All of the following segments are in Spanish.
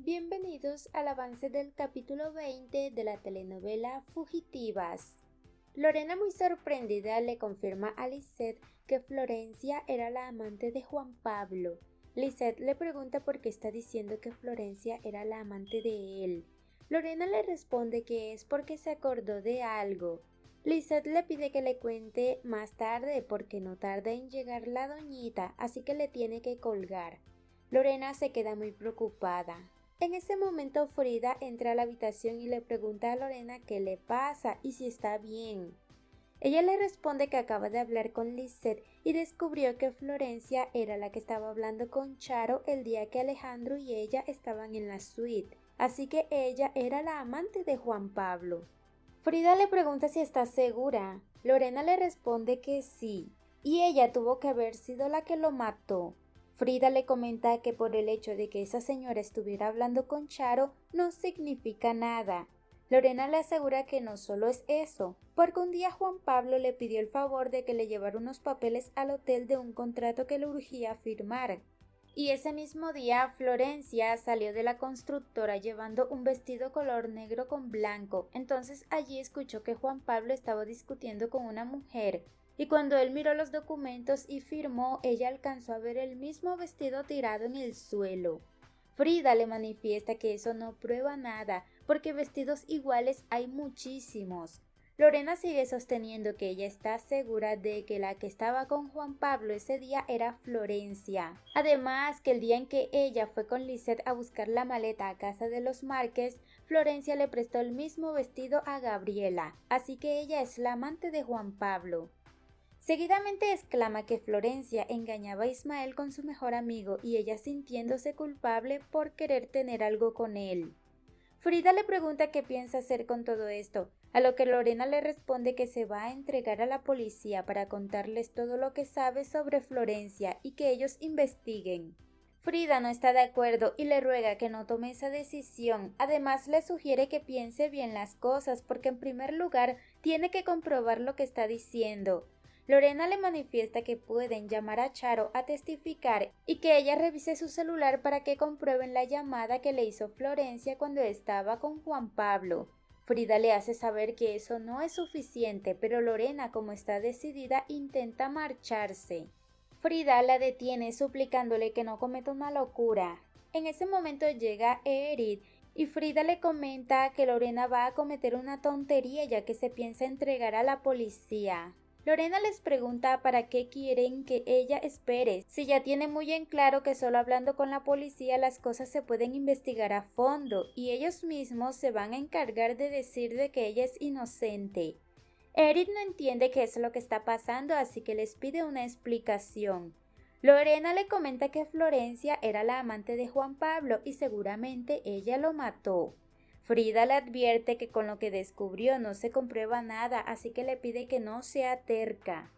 Bienvenidos al avance del capítulo 20 de la telenovela Fugitivas. Lorena, muy sorprendida, le confirma a Lisette que Florencia era la amante de Juan Pablo. Lisette le pregunta por qué está diciendo que Florencia era la amante de él. Lorena le responde que es porque se acordó de algo. Lisette le pide que le cuente más tarde porque no tarda en llegar la doñita, así que le tiene que colgar. Lorena se queda muy preocupada. En ese momento Frida entra a la habitación y le pregunta a Lorena qué le pasa y si está bien. Ella le responde que acaba de hablar con Lisette y descubrió que Florencia era la que estaba hablando con Charo el día que Alejandro y ella estaban en la suite, así que ella era la amante de Juan Pablo. Frida le pregunta si está segura. Lorena le responde que sí, y ella tuvo que haber sido la que lo mató. Frida le comenta que por el hecho de que esa señora estuviera hablando con Charo no significa nada. Lorena le asegura que no solo es eso, porque un día Juan Pablo le pidió el favor de que le llevara unos papeles al hotel de un contrato que le urgía firmar. Y ese mismo día Florencia salió de la constructora llevando un vestido color negro con blanco, entonces allí escuchó que Juan Pablo estaba discutiendo con una mujer, y cuando él miró los documentos y firmó, ella alcanzó a ver el mismo vestido tirado en el suelo. Frida le manifiesta que eso no prueba nada, porque vestidos iguales hay muchísimos. Lorena sigue sosteniendo que ella está segura de que la que estaba con Juan Pablo ese día era Florencia. Además, que el día en que ella fue con Lisette a buscar la maleta a casa de los Márquez, Florencia le prestó el mismo vestido a Gabriela, así que ella es la amante de Juan Pablo. Seguidamente exclama que Florencia engañaba a Ismael con su mejor amigo y ella sintiéndose culpable por querer tener algo con él. Frida le pregunta qué piensa hacer con todo esto, a lo que Lorena le responde que se va a entregar a la policía para contarles todo lo que sabe sobre Florencia y que ellos investiguen. Frida no está de acuerdo y le ruega que no tome esa decisión, además le sugiere que piense bien las cosas porque en primer lugar tiene que comprobar lo que está diciendo. Lorena le manifiesta que pueden llamar a Charo a testificar y que ella revise su celular para que comprueben la llamada que le hizo Florencia cuando estaba con Juan Pablo. Frida le hace saber que eso no es suficiente, pero Lorena, como está decidida, intenta marcharse. Frida la detiene suplicándole que no cometa una locura. En ese momento llega Edith y Frida le comenta que Lorena va a cometer una tontería ya que se piensa entregar a la policía. Lorena les pregunta para qué quieren que ella espere, si ya tiene muy en claro que solo hablando con la policía las cosas se pueden investigar a fondo y ellos mismos se van a encargar de decir de que ella es inocente. Eric no entiende qué es lo que está pasando, así que les pide una explicación. Lorena le comenta que Florencia era la amante de Juan Pablo y seguramente ella lo mató. Frida le advierte que con lo que descubrió no se comprueba nada, así que le pide que no sea terca.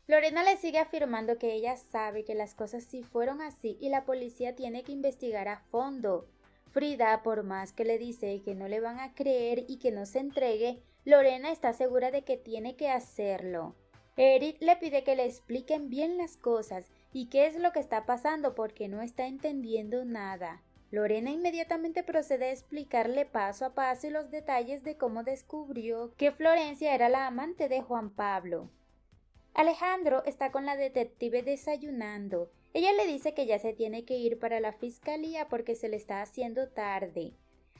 Lorena le sigue afirmando que ella sabe que las cosas sí fueron así y la policía tiene que investigar a fondo. Frida, por más que le dice que no le van a creer y que no se entregue, Lorena está segura de que tiene que hacerlo. Eric le pide que le expliquen bien las cosas y qué es lo que está pasando porque no está entendiendo nada. Lorena inmediatamente procede a explicarle paso a paso y los detalles de cómo descubrió que Florencia era la amante de Juan Pablo. Alejandro está con la detective desayunando. Ella le dice que ya se tiene que ir para la fiscalía porque se le está haciendo tarde.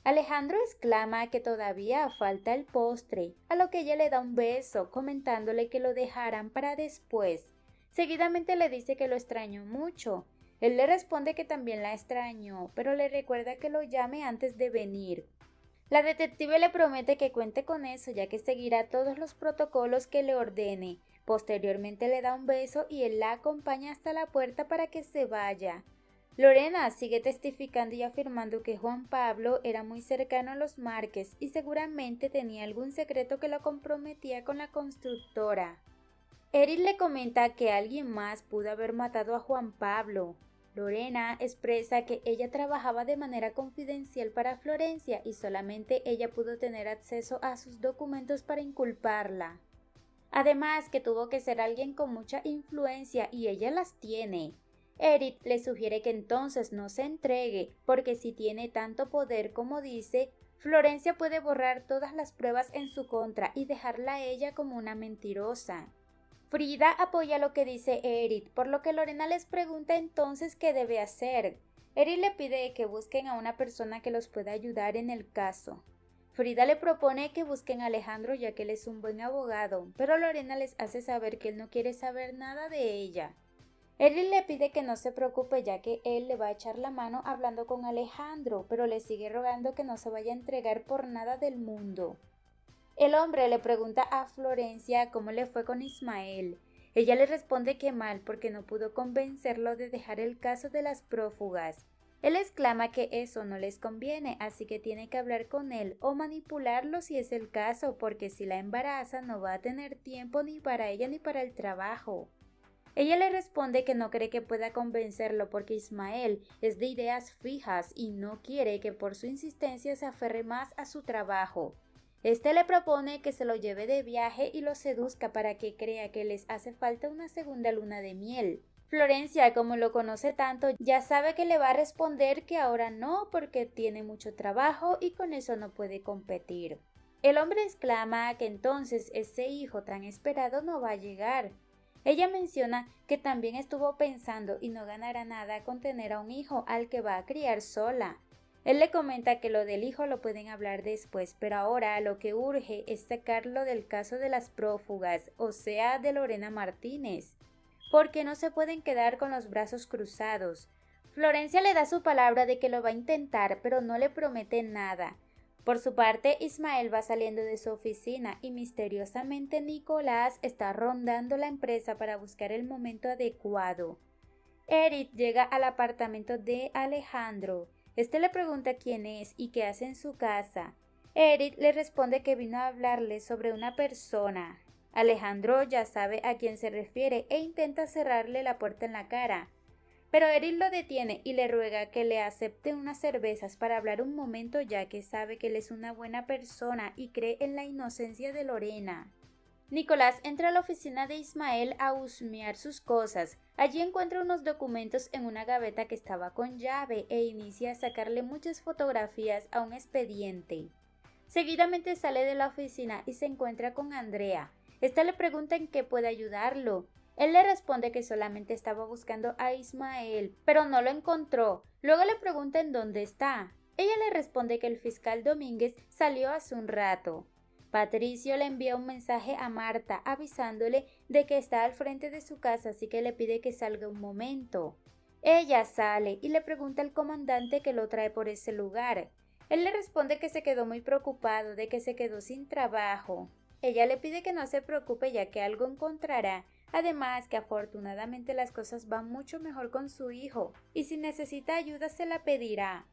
Alejandro exclama que todavía falta el postre, a lo que ella le da un beso, comentándole que lo dejarán para después. Seguidamente le dice que lo extrañó mucho. Él le responde que también la extrañó, pero le recuerda que lo llame antes de venir. La detective le promete que cuente con eso, ya que seguirá todos los protocolos que le ordene. Posteriormente le da un beso y él la acompaña hasta la puerta para que se vaya. Lorena sigue testificando y afirmando que Juan Pablo era muy cercano a los Márquez y seguramente tenía algún secreto que lo comprometía con la constructora. Eric le comenta que alguien más pudo haber matado a Juan Pablo. Lorena expresa que ella trabajaba de manera confidencial para Florencia y solamente ella pudo tener acceso a sus documentos para inculparla. Además que tuvo que ser alguien con mucha influencia y ella las tiene. Eric le sugiere que entonces no se entregue, porque si tiene tanto poder como dice, Florencia puede borrar todas las pruebas en su contra y dejarla a ella como una mentirosa. Frida apoya lo que dice Eric, por lo que Lorena les pregunta entonces qué debe hacer. Eric le pide que busquen a una persona que los pueda ayudar en el caso. Frida le propone que busquen a Alejandro ya que él es un buen abogado, pero Lorena les hace saber que él no quiere saber nada de ella. Eric le pide que no se preocupe ya que él le va a echar la mano hablando con Alejandro, pero le sigue rogando que no se vaya a entregar por nada del mundo. El hombre le pregunta a Florencia cómo le fue con Ismael. Ella le responde que mal porque no pudo convencerlo de dejar el caso de las prófugas. Él exclama que eso no les conviene, así que tiene que hablar con él o manipularlo si es el caso, porque si la embaraza no va a tener tiempo ni para ella ni para el trabajo. Ella le responde que no cree que pueda convencerlo porque Ismael es de ideas fijas y no quiere que por su insistencia se aferre más a su trabajo. Este le propone que se lo lleve de viaje y lo seduzca para que crea que les hace falta una segunda luna de miel. Florencia, como lo conoce tanto, ya sabe que le va a responder que ahora no porque tiene mucho trabajo y con eso no puede competir. El hombre exclama que entonces ese hijo tan esperado no va a llegar. Ella menciona que también estuvo pensando y no ganará nada con tener a un hijo al que va a criar sola. Él le comenta que lo del hijo lo pueden hablar después, pero ahora lo que urge es sacarlo del caso de las prófugas, o sea, de Lorena Martínez, porque no se pueden quedar con los brazos cruzados. Florencia le da su palabra de que lo va a intentar, pero no le promete nada. Por su parte, Ismael va saliendo de su oficina y misteriosamente Nicolás está rondando la empresa para buscar el momento adecuado. Eric llega al apartamento de Alejandro. Este le pregunta quién es y qué hace en su casa. Eric le responde que vino a hablarle sobre una persona. Alejandro ya sabe a quién se refiere e intenta cerrarle la puerta en la cara. Pero Eric lo detiene y le ruega que le acepte unas cervezas para hablar un momento ya que sabe que él es una buena persona y cree en la inocencia de Lorena. Nicolás entra a la oficina de Ismael a husmear sus cosas. Allí encuentra unos documentos en una gaveta que estaba con llave e inicia a sacarle muchas fotografías a un expediente. Seguidamente sale de la oficina y se encuentra con Andrea. Esta le pregunta en qué puede ayudarlo. Él le responde que solamente estaba buscando a Ismael, pero no lo encontró. Luego le pregunta en dónde está. Ella le responde que el fiscal Domínguez salió hace un rato. Patricio le envía un mensaje a Marta avisándole de que está al frente de su casa, así que le pide que salga un momento. Ella sale y le pregunta al comandante que lo trae por ese lugar. Él le responde que se quedó muy preocupado de que se quedó sin trabajo. Ella le pide que no se preocupe ya que algo encontrará, además que afortunadamente las cosas van mucho mejor con su hijo y si necesita ayuda se la pedirá.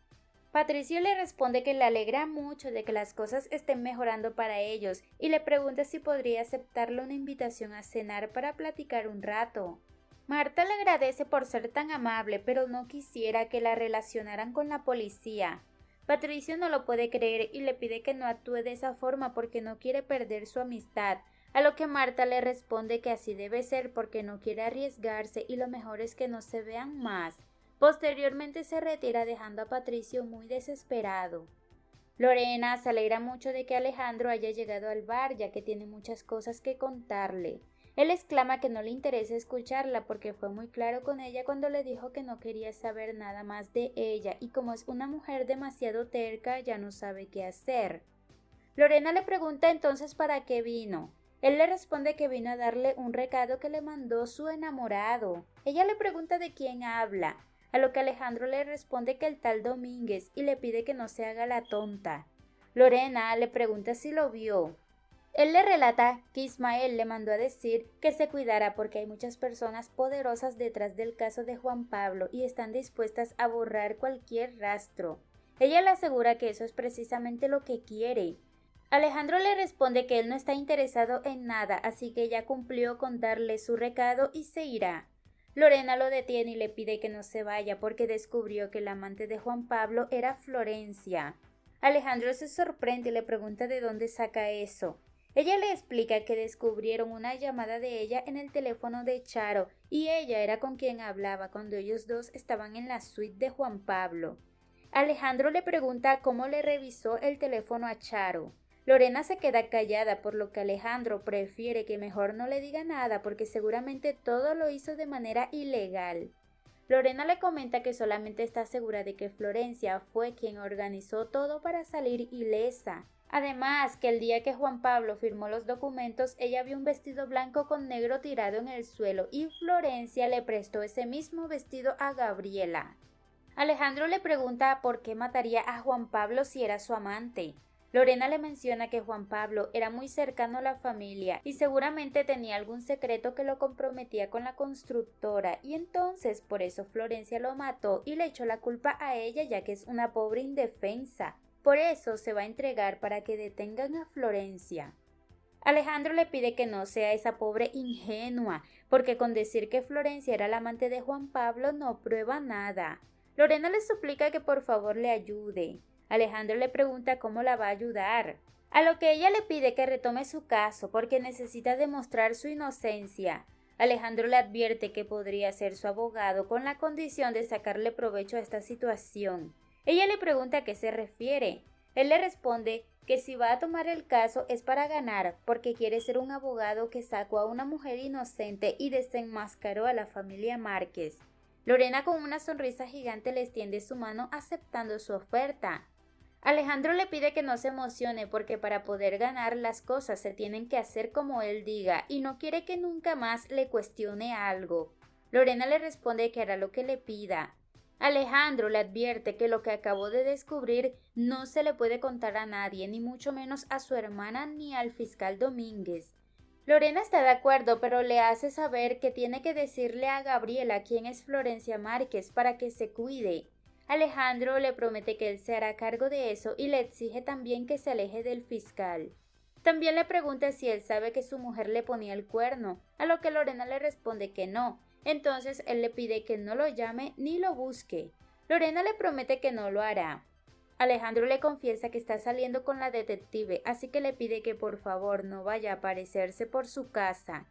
Patricio le responde que le alegra mucho de que las cosas estén mejorando para ellos y le pregunta si podría aceptarle una invitación a cenar para platicar un rato. Marta le agradece por ser tan amable, pero no quisiera que la relacionaran con la policía. Patricio no lo puede creer y le pide que no actúe de esa forma porque no quiere perder su amistad, a lo que Marta le responde que así debe ser porque no quiere arriesgarse y lo mejor es que no se vean más. Posteriormente se retira dejando a Patricio muy desesperado. Lorena se alegra mucho de que Alejandro haya llegado al bar ya que tiene muchas cosas que contarle. Él exclama que no le interesa escucharla porque fue muy claro con ella cuando le dijo que no quería saber nada más de ella y como es una mujer demasiado terca ya no sabe qué hacer. Lorena le pregunta entonces para qué vino. Él le responde que vino a darle un recado que le mandó su enamorado. Ella le pregunta de quién habla, a lo que Alejandro le responde que el tal Domínguez y le pide que no se haga la tonta. Lorena le pregunta si lo vio. Él le relata que Ismael le mandó a decir que se cuidara porque hay muchas personas poderosas detrás del caso de Juan Pablo y están dispuestas a borrar cualquier rastro. Ella le asegura que eso es precisamente lo que quiere. Alejandro le responde que él no está interesado en nada, así que ella cumplió con darle su recado y se irá. Lorena lo detiene y le pide que no se vaya porque descubrió que el amante de Juan Pablo era Florencia. Alejandro se sorprende y le pregunta de dónde saca eso. Ella le explica que descubrieron una llamada de ella en el teléfono de Charo y ella era con quien hablaba cuando ellos dos estaban en la suite de Juan Pablo. Alejandro le pregunta cómo le revisó el teléfono a Charo. Lorena se queda callada, por lo que Alejandro prefiere que mejor no le diga nada porque seguramente todo lo hizo de manera ilegal. Lorena le comenta que solamente está segura de que Florencia fue quien organizó todo para salir ilesa. Además, que el día que Juan Pablo firmó los documentos, ella vio un vestido blanco con negro tirado en el suelo y Florencia le prestó ese mismo vestido a Gabriela. Alejandro le pregunta por qué mataría a Juan Pablo si era su amante. Lorena le menciona que Juan Pablo era muy cercano a la familia y seguramente tenía algún secreto que lo comprometía con la constructora y entonces por eso Florencia lo mató y le echó la culpa a ella ya que es una pobre indefensa. Por eso se va a entregar para que detengan a Florencia. Alejandro le pide que no sea esa pobre ingenua, porque con decir que Florencia era la amante de Juan Pablo no prueba nada. Lorena le suplica que por favor le ayude. Alejandro le pregunta cómo la va a ayudar, a lo que ella le pide que retome su caso porque necesita demostrar su inocencia. Alejandro le advierte que podría ser su abogado con la condición de sacarle provecho a esta situación. Ella le pregunta a qué se refiere. Él le responde que si va a tomar el caso es para ganar porque quiere ser un abogado que sacó a una mujer inocente y desenmascaró a la familia Márquez. Lorena con una sonrisa gigante le extiende su mano aceptando su oferta. Alejandro le pide que no se emocione porque para poder ganar las cosas se tienen que hacer como él diga y no quiere que nunca más le cuestione algo. Lorena le responde que hará lo que le pida. Alejandro le advierte que lo que acabó de descubrir no se le puede contar a nadie, ni mucho menos a su hermana ni al fiscal Domínguez. Lorena está de acuerdo, pero le hace saber que tiene que decirle a Gabriela quién es Florencia Márquez para que se cuide. Alejandro le promete que él se hará cargo de eso y le exige también que se aleje del fiscal. También le pregunta si él sabe que su mujer le ponía el cuerno, a lo que Lorena le responde que no. Entonces él le pide que no lo llame ni lo busque. Lorena le promete que no lo hará. Alejandro le confiesa que está saliendo con la detective, así que le pide que por favor no vaya a aparecerse por su casa.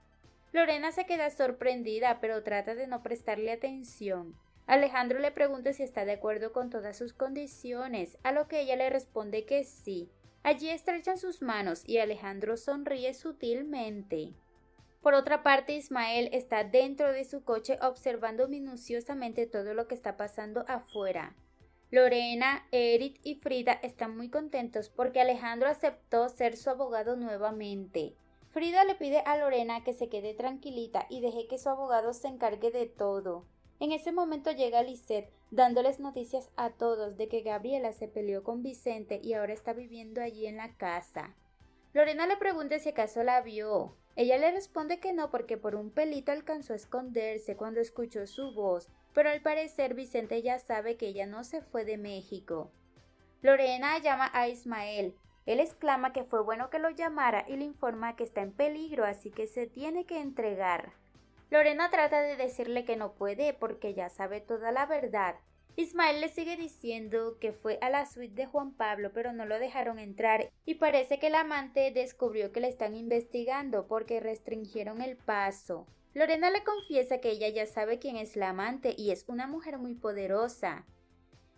Lorena se queda sorprendida, pero trata de no prestarle atención. Alejandro le pregunta si está de acuerdo con todas sus condiciones, a lo que ella le responde que sí. Allí estrechan sus manos y Alejandro sonríe sutilmente. Por otra parte, Ismael está dentro de su coche observando minuciosamente todo lo que está pasando afuera. Lorena, Eric y Frida están muy contentos porque Alejandro aceptó ser su abogado nuevamente. Frida le pide a Lorena que se quede tranquilita y deje que su abogado se encargue de todo. En ese momento llega Lisette dándoles noticias a todos de que Gabriela se peleó con Vicente y ahora está viviendo allí en la casa. Lorena le pregunta si acaso la vio. Ella le responde que no porque por un pelito alcanzó a esconderse cuando escuchó su voz, pero al parecer Vicente ya sabe que ella no se fue de México. Lorena llama a Ismael. Él exclama que fue bueno que lo llamara y le informa que está en peligro, así que se tiene que entregar. Lorena trata de decirle que no puede porque ya sabe toda la verdad. Ismael le sigue diciendo que fue a la suite de Juan Pablo pero no lo dejaron entrar y parece que el amante descubrió que le están investigando porque restringieron el paso. Lorena le confiesa que ella ya sabe quién es la amante y es una mujer muy poderosa.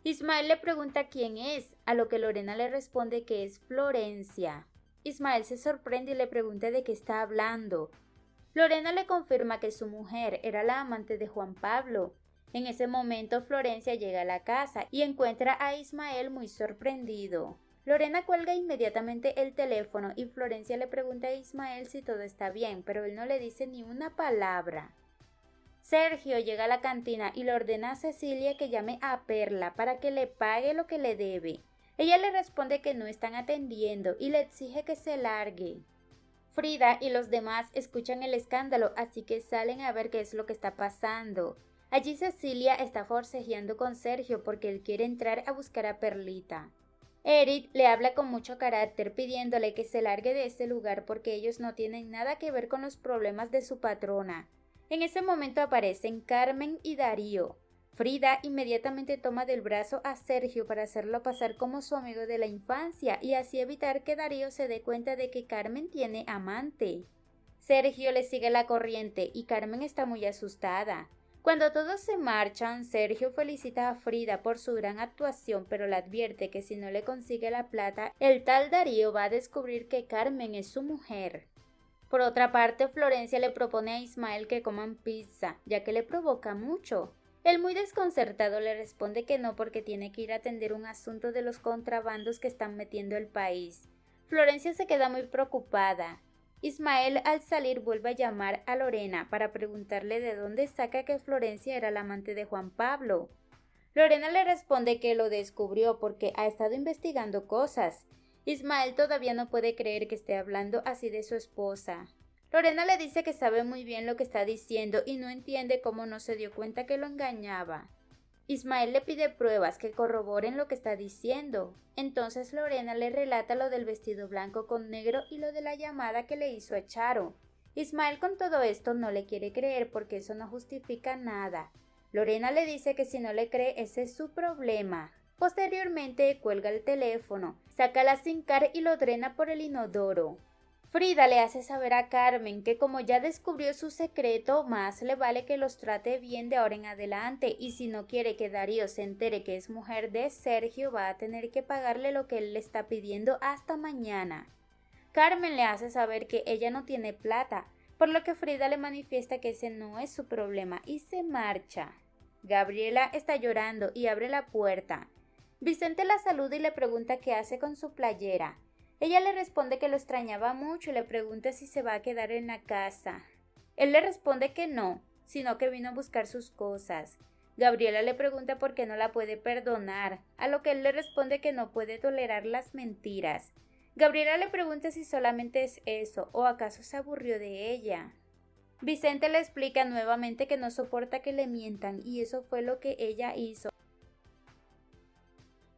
Ismael le pregunta quién es, a lo que Lorena le responde que es Florencia. Ismael se sorprende y le pregunta de qué está hablando. Lorena le confirma que su mujer era la amante de Juan Pablo. En ese momento Florencia llega a la casa y encuentra a Ismael muy sorprendido. Lorena cuelga inmediatamente el teléfono y Florencia le pregunta a Ismael si todo está bien, pero él no le dice ni una palabra. Sergio llega a la cantina y le ordena a Cecilia que llame a Perla para que le pague lo que le debe. Ella le responde que no están atendiendo y le exige que se largue. Frida y los demás escuchan el escándalo, así que salen a ver qué es lo que está pasando. Allí Cecilia está forcejeando con Sergio porque él quiere entrar a buscar a Perlita. Eric le habla con mucho carácter pidiéndole que se largue de ese lugar porque ellos no tienen nada que ver con los problemas de su patrona. En ese momento aparecen Carmen y Darío. Frida inmediatamente toma del brazo a Sergio para hacerlo pasar como su amigo de la infancia y así evitar que Darío se dé cuenta de que Carmen tiene amante. Sergio le sigue la corriente y Carmen está muy asustada. Cuando todos se marchan, Sergio felicita a Frida por su gran actuación, pero le advierte que si no le consigue la plata, el tal Darío va a descubrir que Carmen es su mujer. Por otra parte, Florencia le propone a Ismael que coman pizza, ya que le provoca mucho. Él muy desconcertado le responde que no porque tiene que ir a atender un asunto de los contrabandos que están metiendo el país. Florencia se queda muy preocupada. Ismael al salir vuelve a llamar a Lorena para preguntarle de dónde saca que Florencia era la amante de Juan Pablo. Lorena le responde que lo descubrió porque ha estado investigando cosas. Ismael todavía no puede creer que esté hablando así de su esposa. Lorena le dice que sabe muy bien lo que está diciendo y no entiende cómo no se dio cuenta que lo engañaba. Ismael le pide pruebas que corroboren lo que está diciendo. Entonces Lorena le relata lo del vestido blanco con negro y lo de la llamada que le hizo a Charo. Ismael con todo esto no le quiere creer porque eso no justifica nada. Lorena le dice que si no le cree ese es su problema. Posteriormente cuelga el teléfono, saca la SIM card y lo drena por el inodoro. Frida le hace saber a Carmen que como ya descubrió su secreto, más le vale que los trate bien de ahora en adelante y si no quiere que Darío se entere que es mujer de Sergio, va a tener que pagarle lo que él le está pidiendo hasta mañana. Carmen le hace saber que ella no tiene plata, por lo que Frida le manifiesta que ese no es su problema y se marcha. Gabriela está llorando y abre la puerta. Vicente la saluda y le pregunta qué hace con su playera. Ella le responde que lo extrañaba mucho y le pregunta si se va a quedar en la casa. Él le responde que no, sino que vino a buscar sus cosas. Gabriela le pregunta por qué no la puede perdonar, a lo que él le responde que no puede tolerar las mentiras. Gabriela le pregunta si solamente es eso o acaso se aburrió de ella. Vicente le explica nuevamente que no soporta que le mientan y eso fue lo que ella hizo.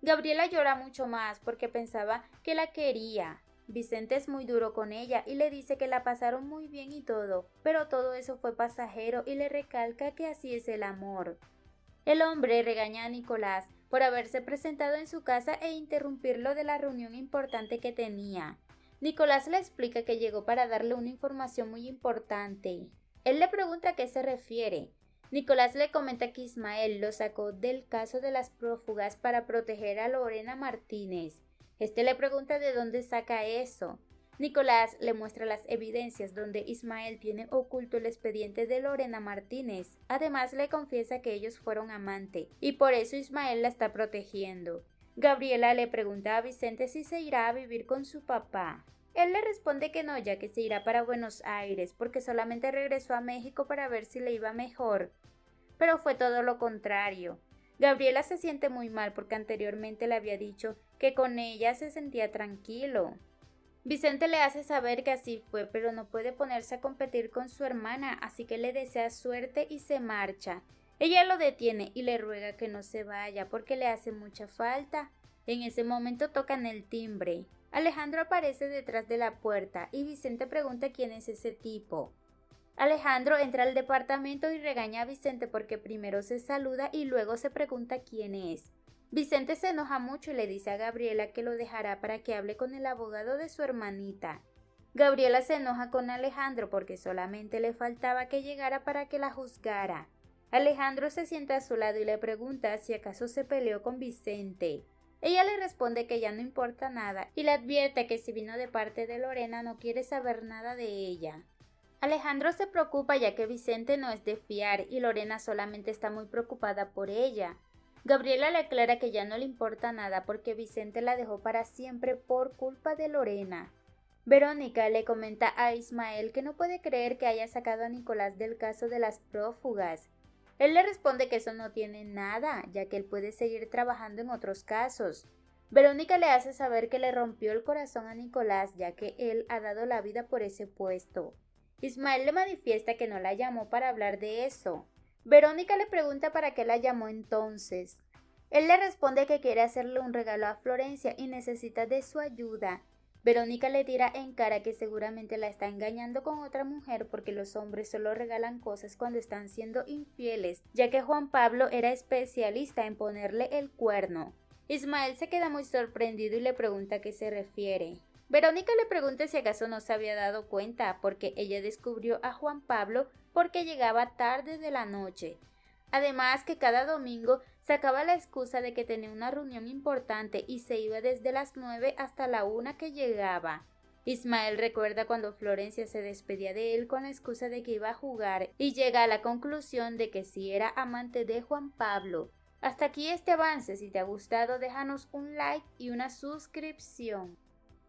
Gabriela llora mucho más porque pensaba que la quería. Vicente es muy duro con ella y le dice que la pasaron muy bien y todo, pero todo eso fue pasajero y le recalca que así es el amor. El hombre regaña a Nicolás por haberse presentado en su casa e interrumpirlo de la reunión importante que tenía. Nicolás le explica que llegó para darle una información muy importante. Él le pregunta a qué se refiere. Nicolás le comenta que Ismael lo sacó del caso de las prófugas para proteger a Lorena Martínez. Este le pregunta de dónde saca eso. Nicolás le muestra las evidencias donde Ismael tiene oculto el expediente de Lorena Martínez. Además le confiesa que ellos fueron amantes y por eso Ismael la está protegiendo. Gabriela le pregunta a Vicente si se irá a vivir con su papá. Él le responde que no, ya que se irá para Buenos Aires, porque solamente regresó a México para ver si le iba mejor. Pero fue todo lo contrario. Gabriela se siente muy mal porque anteriormente le había dicho que con ella se sentía tranquilo. Vicente le hace saber que así fue, pero no puede ponerse a competir con su hermana, así que le desea suerte y se marcha. Ella lo detiene y le ruega que no se vaya porque le hace mucha falta. En ese momento tocan el timbre. Alejandro aparece detrás de la puerta y Vicente pregunta quién es ese tipo. Alejandro entra al departamento y regaña a Vicente porque primero se saluda y luego se pregunta quién es. Vicente se enoja mucho y le dice a Gabriela que lo dejará para que hable con el abogado de su hermanita. Gabriela se enoja con Alejandro porque solamente le faltaba que llegara para que la juzgara. Alejandro se sienta a su lado y le pregunta si acaso se peleó con Vicente. Ella le responde que ya no importa nada y le advierte que si vino de parte de Lorena no quiere saber nada de ella. Alejandro se preocupa ya que Vicente no es de fiar y Lorena solamente está muy preocupada por ella. Gabriela le aclara que ya no le importa nada porque Vicente la dejó para siempre por culpa de Lorena. Verónica le comenta a Ismael que no puede creer que haya sacado a Nicolás del caso de las prófugas. Él le responde que eso no tiene nada, ya que él puede seguir trabajando en otros casos. Verónica le hace saber que le rompió el corazón a Nicolás, ya que él ha dado la vida por ese puesto. Ismael le manifiesta que no la llamó para hablar de eso. Verónica le pregunta para qué la llamó entonces. Él le responde que quiere hacerle un regalo a Florencia y necesita de su ayuda. Verónica le tira en cara que seguramente la está engañando con otra mujer porque los hombres solo regalan cosas cuando están siendo infieles, ya que Juan Pablo era especialista en ponerle el cuerno. Ismael se queda muy sorprendido y le pregunta a qué se refiere. Verónica le pregunta si acaso no se había dado cuenta porque ella descubrió a Juan Pablo porque llegaba tarde de la noche. Además que cada domingo sacaba la excusa de que tenía una reunión importante y se iba desde las 9 hasta la 1 que llegaba. Ismael recuerda cuando Florencia se despedía de él con la excusa de que iba a jugar y llega a la conclusión de que sí era amante de Juan Pablo. Hasta aquí este avance, si te ha gustado déjanos un like y una suscripción.